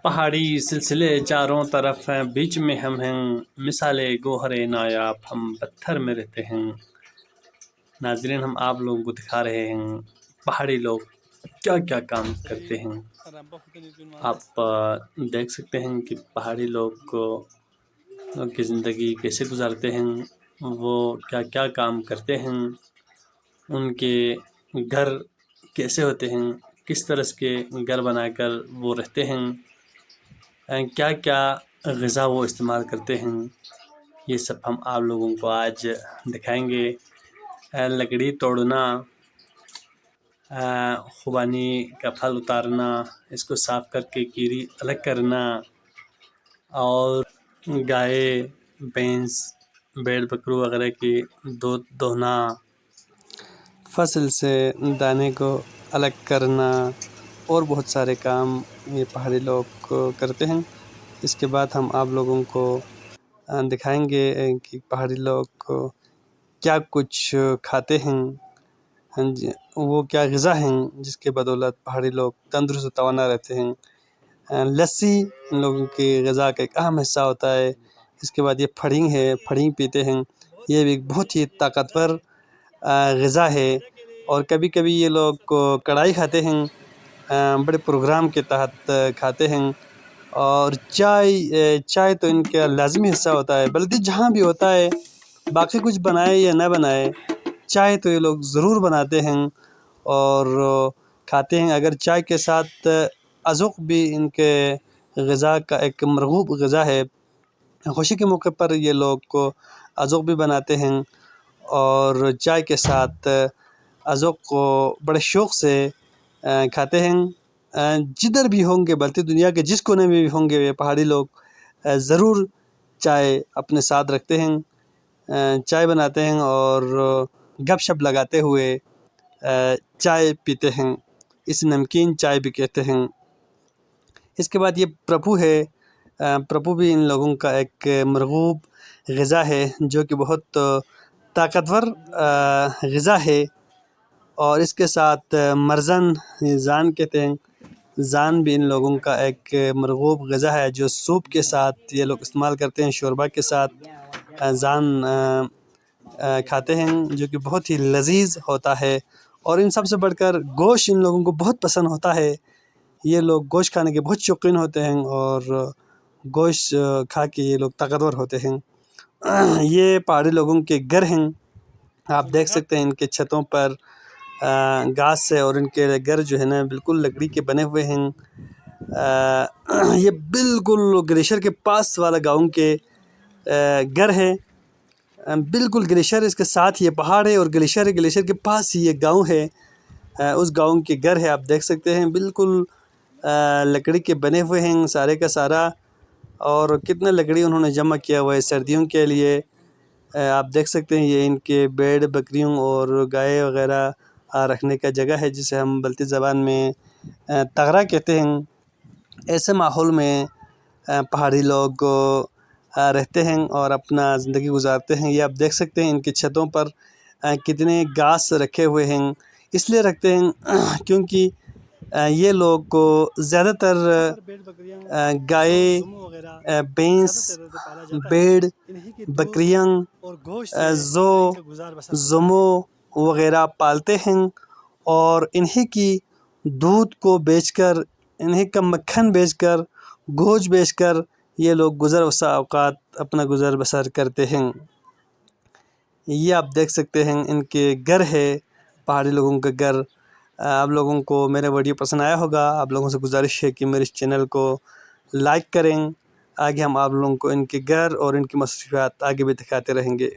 پہاڑی سلسلے چاروں طرف ہیں، بیچ میں ہم ہیں، مثال گوہر نایاب ہم پتھر میں رہتے ہیں۔ ناظرین، ہم آپ لوگوں کو دکھا رہے ہیں پہاڑی لوگ کیا کیا کام کرتے ہیں۔ آپ دیکھ سکتے ہیں کہ پہاڑی لوگ کی زندگی کیسے گزارتے ہیں، وہ کیا کیا کام کرتے ہیں، ان کے گھر کیسے ہوتے ہیں، کس طرح کے گھر بنا کر وہ رہتے ہیں، کیا کیا غذا وہ استعمال کرتے ہیں، یہ سب ہم آپ لوگوں کو آج دکھائیں گے۔ لکڑی توڑنا، خوبانی کا پھل اتارنا، اس کو صاف کر کے کیری الگ کرنا، اور گائے بھینس بھیڑ بکرو وغیرہ کی دودھ دوہنا، فصل سے دانے کو الگ کرنا، اور بہت سارے کام یہ پہاڑی لوگ کرتے ہیں۔ اس کے بعد ہم آپ لوگوں کو دکھائیں گے کہ پہاڑی لوگ کیا کچھ کھاتے ہیں، وہ کیا غذا ہیں جس کے بدولت پہاڑی لوگ تندرست و توانا رہتے ہیں۔ لسی ان لوگوں کی غذا کا ایک اہم حصہ ہوتا ہے۔ اس کے بعد یہ پھڑنگ ہے، پھڑنگ پیتے ہیں، یہ بھی ایک بہت ہی طاقتور غذا ہے۔ اور کبھی کبھی یہ لوگ کڑھائی کھاتے ہیں، بڑے پروگرام کے تحت کھاتے ہیں۔ اور چائے تو ان کا لازمی حصہ ہوتا ہے، بلکہ جہاں بھی ہوتا ہے، باقی کچھ بنائے یا نہ بنائے، چائے تو یہ لوگ ضرور بناتے ہیں اور کھاتے ہیں۔ اگر چائے کے ساتھ ازوق بھی ان کے غذا کا ایک مرغوب غذا ہے۔ خوشی کے موقع پر یہ لوگ ازوق بھی بناتے ہیں اور چائے کے ساتھ ازوق کو بڑے شوق سے کھاتے ہیں۔ جدھر بھی ہوں گے، بلکہ دنیا کے جس کونے میں بھی ہوں گے، یہ پہاڑی لوگ ضرور چائے اپنے ساتھ رکھتے ہیں، چائے بناتے ہیں اور گپ شپ لگاتے ہوئے چائے پیتے ہیں۔ اس نمکین چائے بھی کہتے ہیں۔ اس کے بعد یہ پرپو ہے۔ پرپو بھی ان لوگوں کا ایک مرغوب غذا ہے، جو کہ بہت طاقتور غذا ہے۔ اور اس کے ساتھ مرزن، زان کہتے ہیں، زان بھی ان لوگوں کا ایک مرغوب غذا ہے، جو سوپ کے ساتھ یہ لوگ استعمال کرتے ہیں، شوربہ کے ساتھ زان کھاتے ہیں، جو کہ بہت ہی لذیذ ہوتا ہے۔ اور ان سب سے بڑھ کر گوشت ان لوگوں کو بہت پسند ہوتا ہے۔ یہ لوگ گوشت کھانے کے بہت شوقین ہوتے ہیں اور گوشت کھا کے یہ لوگ طاقتور ہوتے ہیں۔ یہ پہاڑی لوگوں کے گھر ہیں، آپ دیکھ سکتے ہیں ان کے چھتوں پر گھاس سے، اور ان کے گھر جو ہے نا بالکل لکڑی کے بنے ہوئے ہیں۔ یہ بالکل گلیشیر کے پاس والا گاؤں کے گھر ہے، بالکل گلیشیر اس کے ساتھ، یہ پہاڑ ہے اور گلیشیر کے پاس ہی یہ گاؤں ہے۔ اس گاؤں کے گھر ہے، آپ دیکھ سکتے ہیں، بالکل لکڑی کے بنے ہوئے ہیں سارے کا سارا۔ اور کتنا لکڑی انہوں نے جمع کیا ہوا ہے سردیوں کے لیے۔ آپ دیکھ سکتے ہیں یہ ان کے بھیڑ بکریوں اور گائے وغیرہ رکھنے کا جگہ ہے، جسے ہم بلتی زبان میں تغرا کہتے ہیں۔ ایسے ماحول میں پہاڑی لوگ رہتے ہیں اور اپنا زندگی گزارتے ہیں۔ یہ آپ دیکھ سکتے ہیں ان کی چھتوں پر کتنے گھاس رکھے ہوئے ہیں۔ اس لیے رکھتے ہیں کیونکہ یہ لوگ کو زیادہ تر گائے، بھینس، بھیڑ، بکریاں، زمو وغیرہ پالتے ہیں، اور انہی کی دودھ کو بیچ کر، انہی کا مکھن بیچ کر، گوشت بیچ کر یہ لوگ گزر بسر اوقات اپنا گزر بسر کرتے ہیں۔ یہ آپ دیکھ سکتے ہیں ان کے گھر ہے، پہاڑی لوگوں کے گھر۔ آپ لوگوں کو میرا ویڈیو پسند آیا ہوگا۔ آپ لوگوں سے گزارش ہے کہ میرے اس چینل کو لائک کریں۔ آگے ہم آپ لوگوں کو ان کے گھر اور ان کی مصروفیات آگے بھی دکھاتے رہیں گے۔